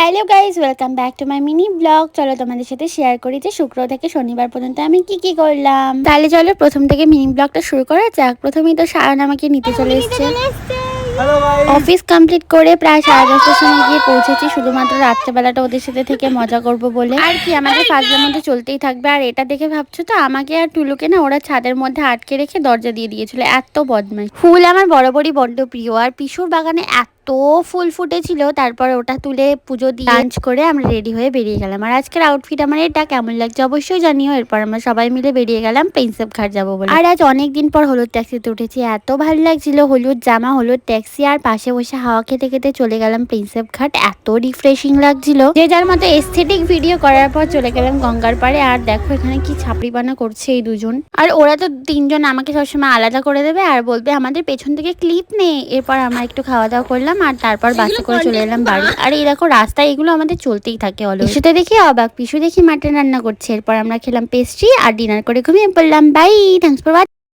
Hello guys, welcome back to my mini blog. চলো তোমাদের সাথে শেয়ার করি যে শুক্র থেকে শনিবার পর্যন্ত আমি কি কি করলাম। তাহলে চলো প্রথম থেকে মিনি ব্লগটা শুরু করা যাক। প্রথমেই তো সায়ন আমাকে নিতে চলে এসছে। অফিস কমপ্লিট করে প্রায় 10:30টার সময় গিয়ে পৌঁছেছি, শুধুমাত্র রাত্রেবেলাটা ওদের সাথে থেকে মজা করব বলে। আর কি, আমাদের ফাজলার মধ্যে চলতেই থাকবে। আর এটা দেখে ভাবছো তো আমাকে আর টুলুকে না ওরা ছাদের মধ্যে আটকে রেখে দরজা দিয়ে দিয়েছিল, এত বদমাশ। ফুল আমার বরাবরই বড্ড প্রিয়, আর পিসুর বাগানে এত ফুল ফুটেছিল। তারপরে ওটা তুলে পুজো দিয়ে লাঞ্চ করে আমরা রেডি হয়ে বেরিয়ে গেলাম। আর আজকের আউটফিট আমার এটা কেমন লাগছে অবশ্যই জানিও। এরপর আমরা সবাই মিলে বেরিয়ে গেলাম প্রিন্সেপ ঘাট যাবো বলে। আর আজ অনেকদিন পর হলুদ ট্যাক্সিতে উঠেছি, এত ভালো লাগছিল। হলুদ জামা, হলুদ ট্যাক্সি, আর পাশে বসে হাওয়া খেতে খেতে চলে গেলাম প্রিন্সেপ ঘাট। এত রিফ্রেশিং লাগছিল। যে যার মতো এস্থেটিক ভিডিও করার পর চলে গেলাম গঙ্গার পাড়ে। আর দেখো এখানে কি ছাপড়িপানা করছে এই দুজন। আর ওরা তো তিনজন আমাকে সবসময় আলাদা করে দেবে আর বলবে আমাদের পেছন থেকে ক্লিপ নেই। এরপর আমরা একটু খাওয়া দাওয়া করলাম আর তারপর বাসে করে চলে এলাম বাড়ি। আর এই দেখো রাস্তায় এগুলো আমাদের চলতেই থাকে। পিসুতে দেখি অবাক, পিসু দেখি মাটন রান্না করছে। এরপর আমরা খেলাম পেস্ট্রি আর ডিনার করে ঘুমিয়ে পড়লাম। Bye, thanks for watching.